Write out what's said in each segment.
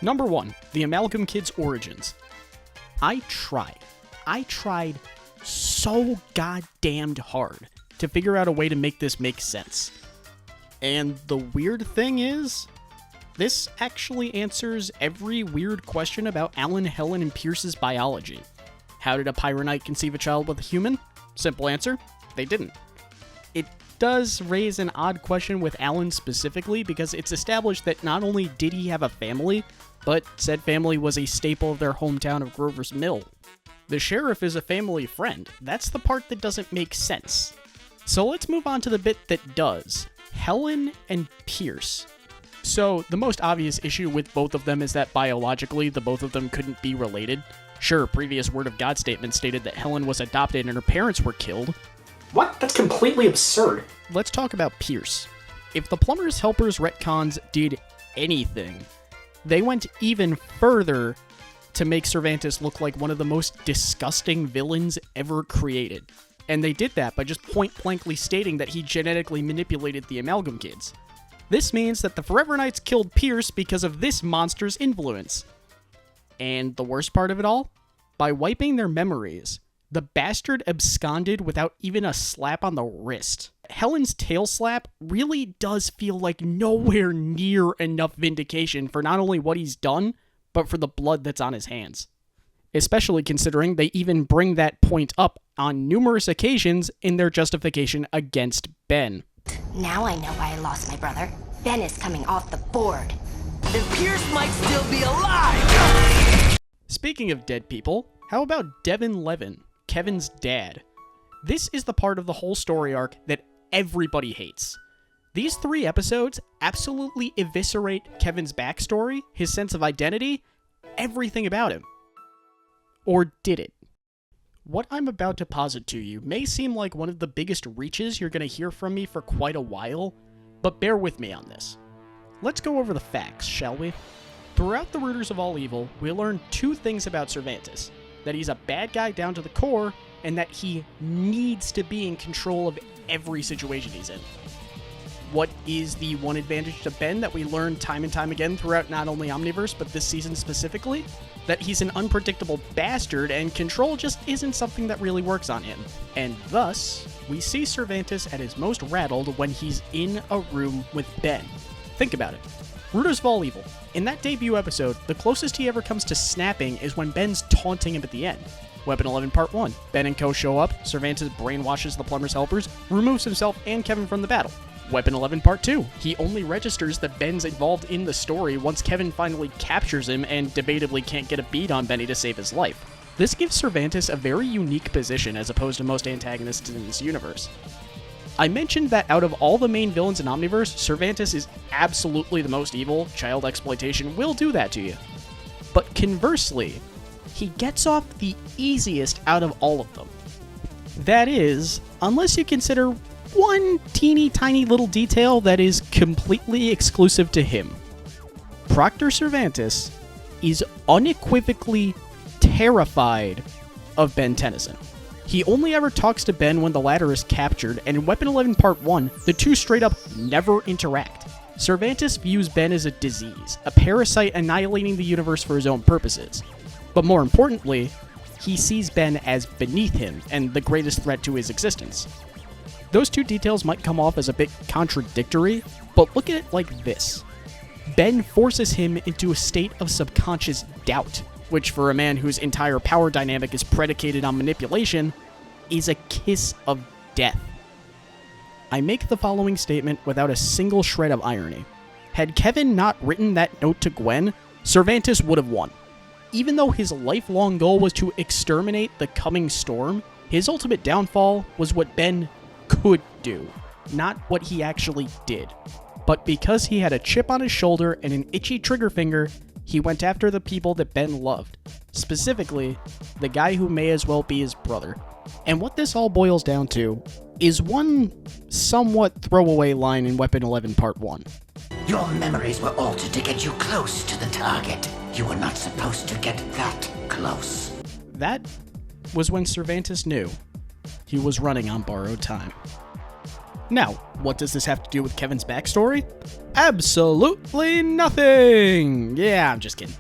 Number 1, the Amalgam Kids' origins. I tried so goddamned hard to figure out a way to make this make sense. And the weird thing is, this actually answers every weird question about Alan, Helen, and Pierce's biology. How did a Pyronite conceive a child with a human? Simple answer, they didn't. It does raise an odd question with Alan specifically, because it's established that not only did he have a family, but said family was a staple of their hometown of Grover's Mill. The sheriff is a family friend. That's the part that doesn't make sense. So let's move on to the bit that does. Helen and Pierce. So the most obvious issue with both of them is that biologically the both of them couldn't be related. Sure, previous Word of God statement stated that Helen was adopted and her parents were killed. What? That's completely absurd. Let's talk about Pierce. If the Plumber's Helpers retcons did anything, they went even further to make Servantis look like one of the most disgusting villains ever created. And they did that by just point-blankly stating that he genetically manipulated the Amalgam Kids. This means that the Forever Knights killed Pierce because of this monster's influence. And the worst part of it all? By wiping their memories, the bastard absconded without even a slap on the wrist. Helen's tail slap really does feel like nowhere near enough vindication for not only what he's done, but for the blood that's on his hands. Especially considering they even bring that point up on numerous occasions in their justification against Ben. Now I know why I lost my brother. Ben is coming off the board. Then Pierce might still be alive! Speaking of dead people, how about Devin Levin, Kevin's dad? This is the part of the whole story arc that everybody hates. These 3 episodes absolutely eviscerate Kevin's backstory, his sense of identity, everything about him. Or did it? What I'm about to posit to you may seem like one of the biggest reaches you're going to hear from me for quite a while, but bear with me on this. Let's go over the facts, shall we? Throughout the Rooters of All Evil, we learn 2 things about Servantis. That he's a bad guy down to the core, and that he needs to be in control of every situation he's in. What is the one advantage to Ben that we learn time and time again throughout not only Omniverse, but this season specifically? That he's an unpredictable bastard, and control just isn't something that really works on him. And thus, we see Servantis at his most rattled when he's in a room with Ben. Think about it. Rooters of All Evil. In that debut episode, the closest he ever comes to snapping is when Ben's taunting him at the end. Weapon 11 Part 1. Ben and Co. show up, Servantis brainwashes the Plumber's Helpers, removes himself and Kevin from the battle. Weapon 11 Part 2. He only registers that Ben's involved in the story once Kevin finally captures him and debatably can't get a beat on Benny to save his life. This gives Servantis a very unique position as opposed to most antagonists in this universe. I mentioned that out of all the main villains in Omniverse, Servantis is absolutely the most evil. Child exploitation will do that to you. But conversely, he gets off the easiest out of all of them. That is, unless you consider one teeny tiny little detail that is completely exclusive to him. Proctor Servantis is unequivocally terrified of Ben Tennyson. He only ever talks to Ben when the latter is captured, and in Weapon 11 Part 1, the two straight up never interact. Servantis views Ben as a disease, a parasite annihilating the universe for his own purposes. But more importantly, he sees Ben as beneath him and the greatest threat to his existence. Those 2 details might come off as a bit contradictory, but look at it like this. Ben forces him into a state of subconscious doubt, which for a man whose entire power dynamic is predicated on manipulation, is a kiss of death. I make the following statement without a single shred of irony. Had Kevin not written that note to Gwen, Servantis would have won. Even though his lifelong goal was to exterminate the coming storm, his ultimate downfall was what Ben could do, not what he actually did. But because he had a chip on his shoulder and an itchy trigger finger, he went after the people that Ben loved. Specifically, the guy who may as well be his brother. And what this all boils down to is one somewhat throwaway line in Weapon 11 Part 1. Your memories were altered to get you close to the target. You were not supposed to get that close. That was when Servantis knew he was running on borrowed time. Now, what does this have to do with Kevin's backstory? Absolutely nothing! Yeah, I'm just kidding.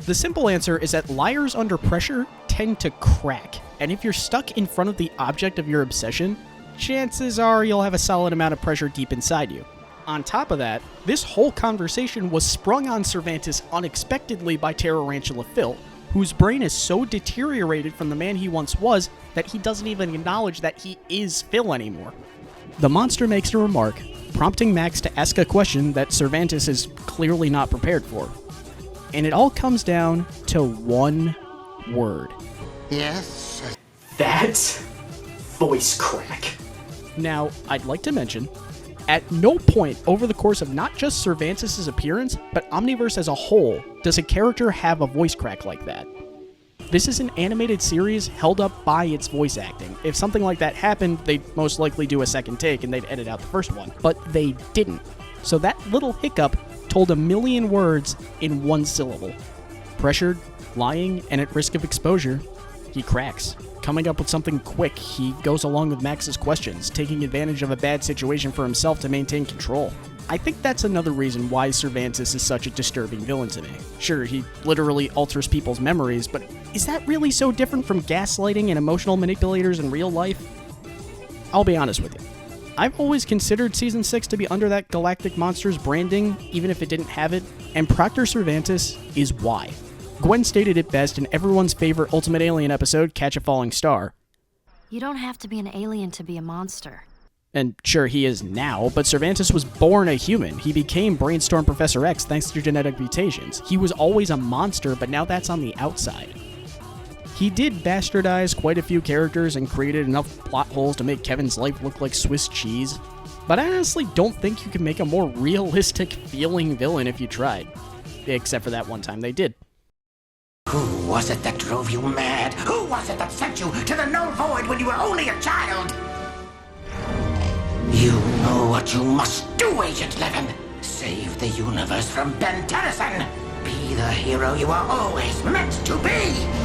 The simple answer is that liars under pressure tend to crack, and if you're stuck in front of the object of your obsession, chances are you'll have a solid amount of pressure deep inside you. On top of that, this whole conversation was sprung on Servantis unexpectedly by Tarantula Phil, whose brain is so deteriorated from the man he once was that he doesn't even acknowledge that he is Phil anymore. The monster makes a remark, prompting Max to ask a question that Servantis is clearly not prepared for. And it all comes down to one word. Yes? That's voice crack. Now, I'd like to mention, at no point over the course of not just Cervantes' appearance, but Omniverse as a whole, does a character have a voice crack like that. This is an animated series held up by its voice acting. If something like that happened, they'd most likely do a second take and they'd edit out the first one. But they didn't. So that little hiccup told a million words in one syllable. Pressured, lying, and at risk of exposure, he cracks. Coming up with something quick, he goes along with Max's questions, taking advantage of a bad situation for himself to maintain control. I think that's another reason why Servantis is such a disturbing villain to me. Sure, he literally alters people's memories, but is that really so different from gaslighting and emotional manipulators in real life? I'll be honest with you. I've always considered Season 6 to be under that Galactic Monsters branding, even if it didn't have it, and Proctor Servantis is why. Gwen stated it best in everyone's favorite Ultimate Alien episode, Catch a Falling Star. You don't have to be an alien to be a monster. And sure, he is now, but Servantis was born a human. He became Brainstorm Professor X thanks to genetic mutations. He was always a monster, but now that's on the outside. He did bastardize quite a few characters and created enough plot holes to make Kevin's life look like Swiss cheese. But I honestly don't think you can make a more realistic feeling villain if you tried. Except for that one time they did. Who was it that drove you mad? Who was it that sent you to the null void when you were only a child? You know what you must do, Agent Levin. Save the universe from Ben Tennyson. Be the hero you are always meant to be.